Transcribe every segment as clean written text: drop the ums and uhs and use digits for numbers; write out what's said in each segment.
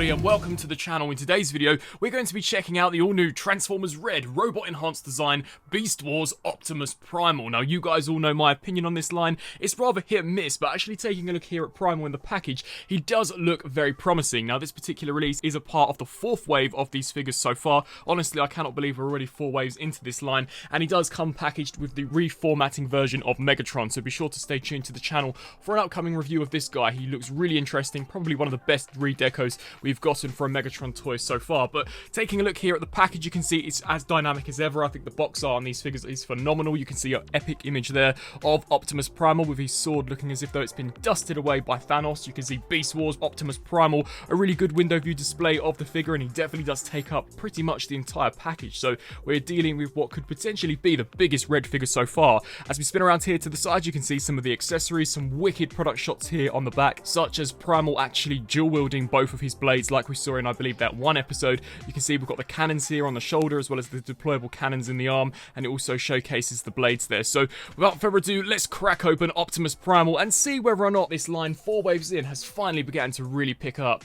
everybody and welcome to the channel. In today's video, we're going to be checking out the all-new Transformers Red robot-enhanced design Beast Wars Optimus Primal. Now, you guys all know my opinion on this line. It's rather hit and miss, but actually taking a look here at Primal in the package, he does look very promising. Now, this particular release is a part of the fourth wave of these figures so far. Honestly, I cannot believe we're already 4 waves into this line, and he does come packaged with the reformatting version of Megatron, so be sure to stay tuned to the channel for an upcoming review of this guy. He looks really interesting, probably one of the best redecos we've gotten for a Megatron toy so far. But taking a look here at the package, you can see it's as dynamic as ever. I think the box art on these figures is phenomenal. You can see an epic image there of Optimus Primal with his sword looking as if though it's been dusted away by Thanos. You can see Beast Wars Optimus Primal, a really good window view display of the figure, and he definitely does take up pretty much the entire package. So we're dealing with what could potentially be the biggest Red figure so far. As we spin around here to the side, you can see some of the accessories, some wicked product shots here on the back, such as Primal actually dual wielding both of his blades like we saw in, I believe, that one episode. You can see we've got the cannons here on the shoulder as well as the deployable cannons in the arm, and it also showcases the blades there. So without further ado, let's crack open Optimus Primal and see whether or not this line 4 waves in has finally begun to really pick up.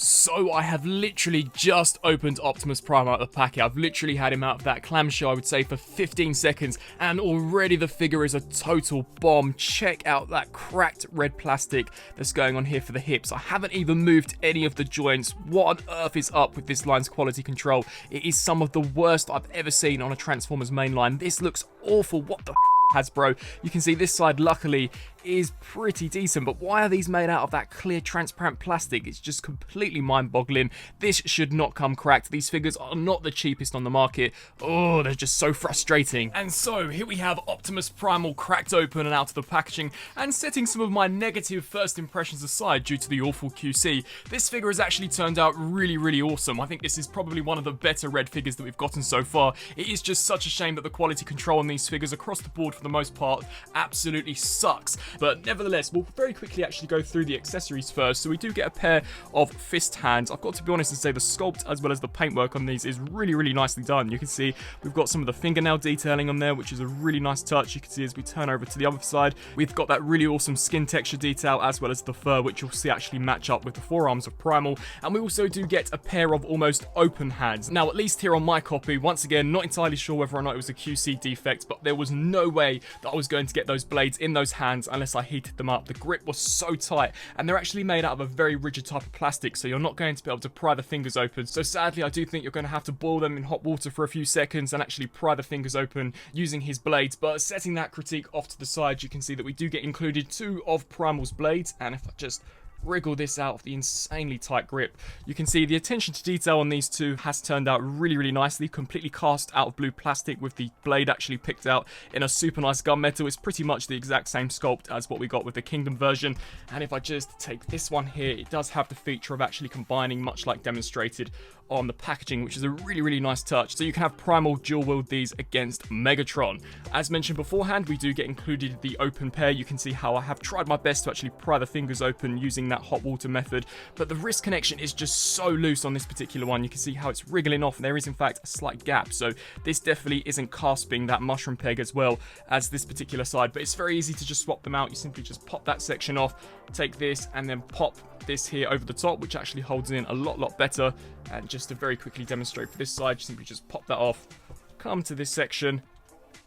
So I have literally just opened Optimus Primal out of the packet. I've literally had him out of that clamshell, I would say, for 15 seconds, and already the figure is a total bomb. Check out that cracked red plastic that's going on here for the hips. I haven't even moved any of the joints. What on earth is up with this line's quality control? It is some of the worst I've ever seen on a Transformers main line. This looks awful. What the Hasbro? You can see this side, luckily, is pretty decent, but why are these made out of that clear transparent plastic? It's just completely mind-boggling. This should not come cracked. These figures are not the cheapest on the market. Oh, they're just so frustrating. And so here we have Optimus Primal cracked open and out of the packaging, and setting some of my negative first impressions aside due to the awful QC, this figure has actually turned out really awesome. I think this is probably one of the better Red figures that we've gotten so far. It is just such a shame that the quality control on these figures across the board for the most part absolutely sucks. But nevertheless, we'll very quickly actually go through the accessories first. So we do get a pair of fist hands. I've got to be honest and say the sculpt as well as the paintwork on these is really nicely done. You can see we've got some of the fingernail detailing on there, which is a really nice touch. You can see as we turn over to the other side, we've got that really awesome skin texture detail as well as the fur, which you'll see actually match up with the forearms of Primal. And we also do get a pair of almost open hands. Now, at least here on my copy, once again, not entirely sure whether or not it was a QC defect, but there was no way that I was going to get those blades in those hands unless I heated them up. The grip was so tight, and they're actually made out of a very rigid type of plastic, so you're not going to be able to pry the fingers open. So sadly, I do think you're going to have to boil them in hot water for a few seconds and actually pry the fingers open using his blades. But setting that critique off to the side, you can see that we do get included 2 of Primal's blades, and if I just wriggle this out of the insanely tight grip, you can see the attention to detail on these 2 has turned out really nicely. Completely cast out of blue plastic with the blade actually picked out in a super nice gunmetal. It's pretty much the exact same sculpt as what we got with the Kingdom version. And if I just take this one here, it does have the feature of actually combining, much like demonstrated on the packaging, which is a really nice touch. So you can have Primal dual wield these against Megatron. As mentioned beforehand, we do get included the open pair. You can see how I have tried my best to actually pry the fingers open using that hot water method, but the wrist connection is just so loose on this particular one. You can see how it's wriggling off, and there is in fact a slight gap, so this definitely isn't clasping that mushroom peg as well as this particular side, but it's very easy to just swap them out. You simply just pop that section off, take this, and then pop this here over the top, which actually holds in a lot better. And just to very quickly demonstrate for this side, you simply just pop that off, come to this section,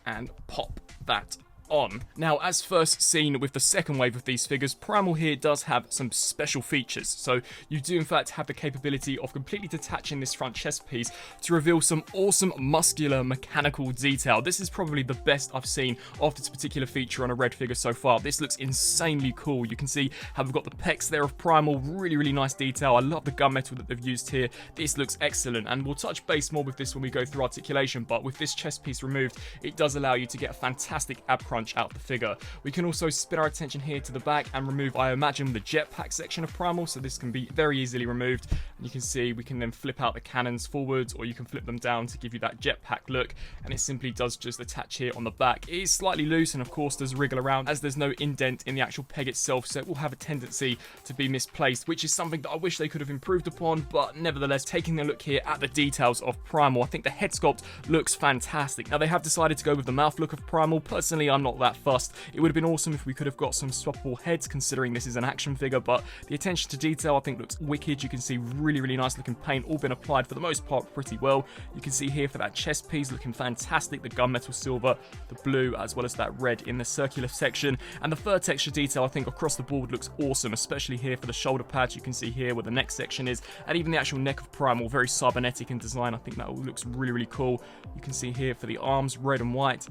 and pop that on. Now, as first seen with the second wave of these figures, Primal here does have some special features. So you do in fact have the capability of completely detaching this front chest piece to reveal some awesome muscular mechanical detail. This is probably the best I've seen of this particular feature on a Red figure so far. This looks insanely cool. You can see how we've got the pecs there of Primal, really nice detail. I love the gunmetal that they've used here. This looks excellent, and we'll touch base more with this when we go through articulation, but with this chest piece removed, it does allow you to get a fantastic ab crunch out of the figure. We can also spin our attention here to the back and remove, I imagine, the jetpack section of Primal, so this can be very easily removed. And you can see we can then flip out the cannons forwards, or you can flip them down to give you that jetpack look, and it simply does just attach here on the back. It is slightly loose, and of course there's a wriggle around as there's no indent in the actual peg itself, so it will have a tendency to be misplaced, which is something that I wish they could have improved upon. But nevertheless, taking a look here at the details of Primal, I think the head sculpt looks fantastic. Now, they have decided to go with the mouth look of Primal. Personally, I'm I'm not that fussed. It would have been awesome if we could have got some swappable heads, considering this is an action figure, but the attention to detail I think looks wicked. You can see really nice looking paint, all been applied for the most part pretty well. You can see here for that chest piece looking fantastic, the gunmetal silver, the blue, as well as that red in the circular section. And the fur texture detail I think across the board looks awesome, especially here for the shoulder pads. You can see here where the neck section is, and even the actual neck of Primal, very cybernetic in design. I think that all looks really cool. You can see here for the arms, red and white.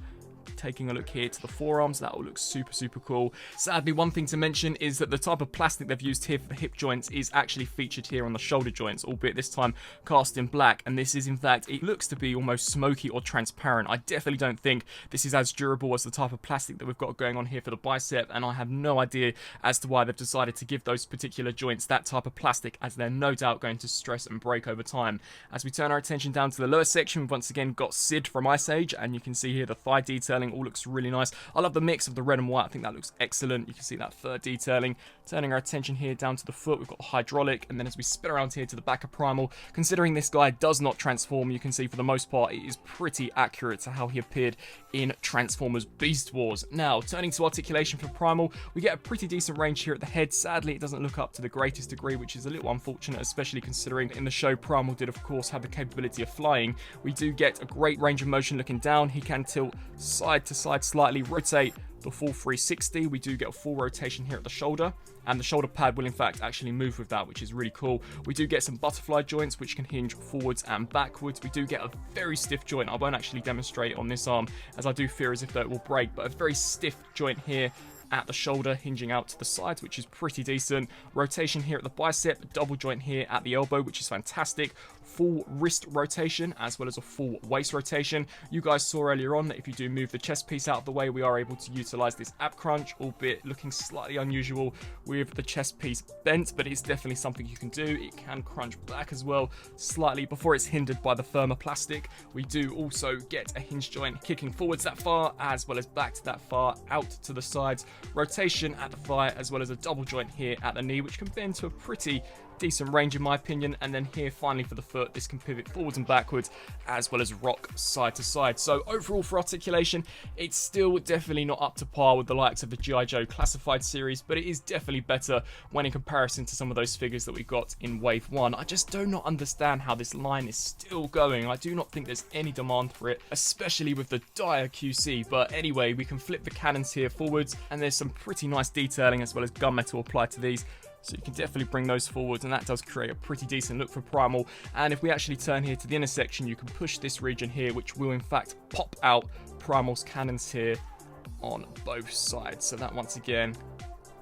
Taking a look here to the forearms, that all looks super cool. Sadly, one thing to mention is that the type of plastic they've used here for the hip joints is actually featured here on the shoulder joints, albeit this time cast in black, and this is in fact, it looks to be almost smoky or transparent. I definitely don't think this is as durable as the type of plastic that we've got going on here for the bicep, and I have no idea as to why they've decided to give those particular joints that type of plastic, as they're no doubt going to stress and break over time. As we turn our attention down to the lower section, we've once again got Sid from Ice Age, and you can see here the thigh detailing all looks really nice. I love the mix of the red and white. I think that looks excellent. You can see that fur detailing. Turning our attention here down to the foot, we've got the hydraulic, and then as we spin around here to the back of Primal, considering this guy does not transform, you can see for the most part it is pretty accurate to how he appeared in Transformers Beast Wars. Now, turning to articulation for Primal, we get a pretty decent range here at the head. Sadly, it doesn't look up to the greatest degree, which is a little unfortunate, especially considering in the show Primal did of course have the capability of flying. We do get a great range of motion looking down. He can tilt side to side slightly, rotate the full 360. We do get a full rotation here at the shoulder, and the shoulder pad will in fact actually move with that, which is really cool. We do get some butterfly joints which can hinge forwards and backwards. We do get a very stiff joint. I won't actually demonstrate on this arm, as I do fear as if that will break, but a very stiff joint here at the shoulder, hinging out to the sides, which is pretty decent. Rotation here at the bicep, double joint here at the elbow, which is fantastic. Full wrist rotation, as well as a full waist rotation. You guys saw earlier on that if you do move the chest piece out of the way, we are able to utilize this ab crunch, albeit looking slightly unusual with the chest piece bent, but it's definitely something you can do. It can crunch back as well slightly before it's hindered by the firmer plastic. We do also get a hinge joint kicking forwards that far, as well as back to that far, out to the sides. Rotation at the thigh, as well as a double joint here at the knee, which can bend to a pretty decent range in my opinion. And then here finally for the foot, this can pivot forwards and backwards, as well as rock side to side. So overall for articulation, it's still definitely not up to par with the likes of the G.I. Joe Classified series, but it is definitely better when in comparison to some of those figures that we got in Wave 1. I just do not understand how this line is still going. I do not think there's any demand for it, especially with the dire QC. But anyway, we can flip the cannons here forwards, and there's some pretty nice detailing as well as gunmetal applied to these. So you can definitely bring those forwards, and that does create a pretty decent look for Primal. And if we actually turn here to the intersection, you can push this region here, which will in fact pop out Primal's cannons here on both sides. So that once again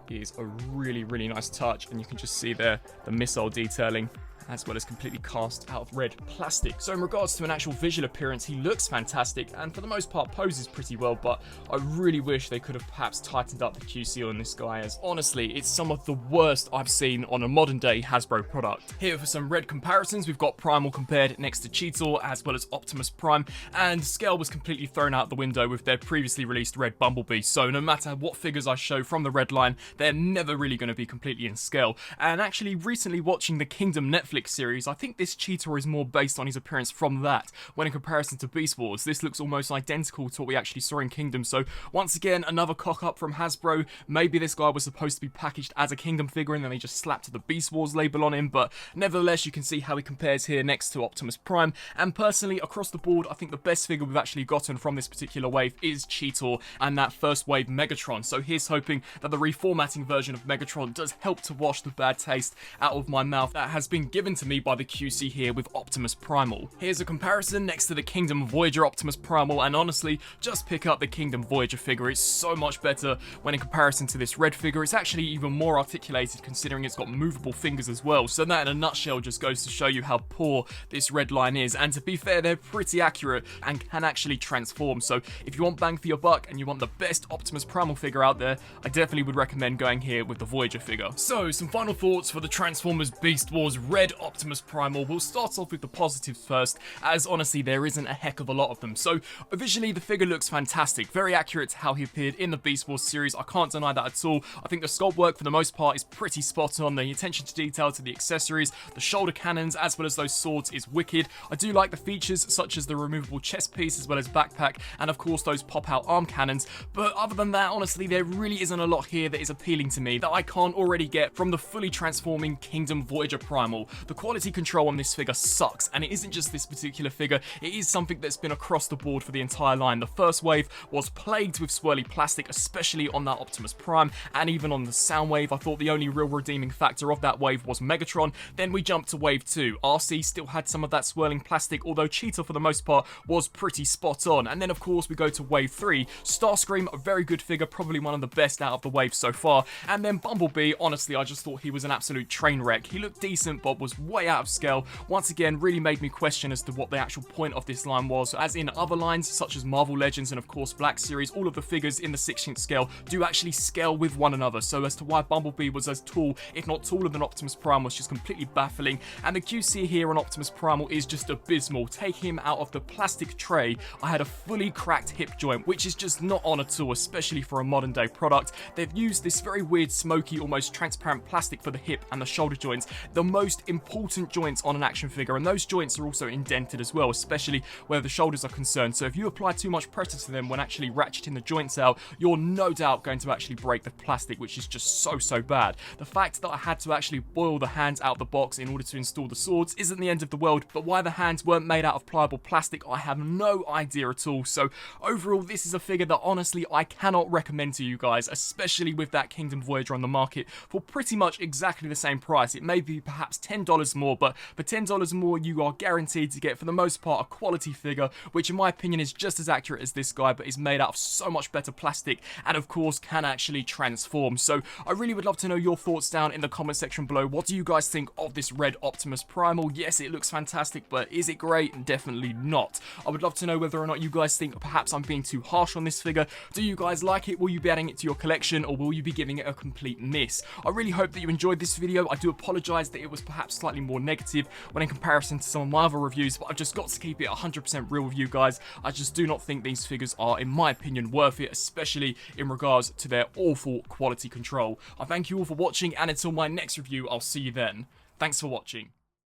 is a really nice touch, and you can just see there the missile detailing, as well as completely cast out of red plastic. So in regards to an actual visual appearance, he looks fantastic, and for the most part poses pretty well, but I really wish they could have perhaps tightened up the QC on this guy, as honestly, it's some of the worst I've seen on a modern day Hasbro product. Here for some red comparisons, we've got Primal compared next to Cheetor, as well as Optimus Prime, and scale was completely thrown out the window with their previously released Red Bumblebee, so no matter what figures I show from the red line, they're never really going to be completely in scale. And actually recently watching the Kingdom Netflix series, I think this Cheetor is more based on his appearance from that, when in comparison to Beast Wars, this looks almost identical to what we actually saw in Kingdom. So once again, another cock up from Hasbro. Maybe this guy was supposed to be packaged as a Kingdom figure and then they just slapped the Beast Wars label on him, but nevertheless you can see how he compares here next to Optimus Prime. And personally, across the board, I think the best figure we've actually gotten from this particular wave is Cheetor and that first wave Megatron. So here's hoping that the reformatting version of Megatron does help to wash the bad taste out of my mouth that has been given to me by the QC here with Optimus Primal. Here's a comparison next to the Kingdom Voyager Optimus Primal, and honestly, just pick up the Kingdom Voyager figure. It's so much better when in comparison to this red figure. It's actually even more articulated considering it's got movable fingers as well. So that in a nutshell just goes to show you how poor this red line is, and to be fair, they're pretty accurate and can actually transform. So if you want bang for your buck and you want the best Optimus Primal figure out there, I definitely would recommend going here with the Voyager figure. So some final thoughts for the Transformers Beast Wars Red R.E.D. Optimus Primal. We'll start off with the positives first, as honestly there isn't a heck of a lot of them. So visually the figure looks fantastic, very accurate to how he appeared in the Beast Wars series, I can't deny that at all. I think the sculpt work for the most part is pretty spot on, the attention to detail to the accessories, the shoulder cannons as well as those swords is wicked. I do like the features such as the removable chest piece as well as backpack, and of course those pop out arm cannons, but other than that honestly there really isn't a lot here that is appealing to me that I can't already get from the fully transforming Kingdom Voyager Primal. The quality control on this figure sucks, and it isn't just this particular figure, it is something that's been across the board for the entire line. The first wave was plagued with swirly plastic, especially on that Optimus Prime, and even on the Soundwave. I thought the only real redeeming factor of that wave was Megatron. Then we jumped to wave 2. RC still had some of that swirling plastic, although Cheetah for the most part was pretty spot on. And then of course we go to wave 3. Starscream, a very good figure, probably one of the best out of the wave so far. And then Bumblebee, honestly I just thought he was an absolute train wreck. He looked decent but was way out of scale. Once again, really made me question as to what the actual point of this line was, as in other lines such as Marvel Legends and of course Black Series, all of the figures in the 16th scale do actually scale with one another, so as to why Bumblebee was as tall, if not taller than Optimus Prime, was just completely baffling. And the QC here on Optimus Primal is just abysmal. Take him out of the plastic tray, I had a fully cracked hip joint, which is just not on at all, especially for a modern day product. They've used this very weird smoky, almost transparent plastic for the hip and the shoulder joints, the most important joints on an action figure, and those joints are also indented as well, especially where the shoulders are concerned, so if you apply too much pressure to them when actually ratcheting the joints out, you're no doubt going to actually break the plastic, which is just so bad. The fact that I had to actually boil the hands out of the box in order to install the swords isn't the end of the world, but why the hands weren't made out of pliable plastic, I have no idea at all. So overall, this is a figure that honestly I cannot recommend to you guys, especially with that Kingdom Voyager on the market for pretty much exactly the same price. It may be perhaps $10 more, but for $10 more you are guaranteed to get for the most part a quality figure, which in my opinion is just as accurate as this guy, but is made out of so much better plastic and of course can actually transform. So I really would love to know your thoughts down in the comment section below. What do you guys think of this R.E.D. Optimus Primal? Yes, it looks fantastic, but is it great? Definitely not. I would love to know whether or not you guys think perhaps I'm being too harsh on this figure. Do you guys like it? Will you be adding it to your collection, or will you be giving it a complete miss? I really hope that you enjoyed this video. I do apologise that it was perhaps slightly more negative when in comparison to some of my other reviews, but I've just got to keep it 100% real with you guys. I just do not think these figures are, in my opinion, worth it, especially in regards to their awful quality control. I thank you all for watching, and until my next review, I'll see you then. Thanks for watching.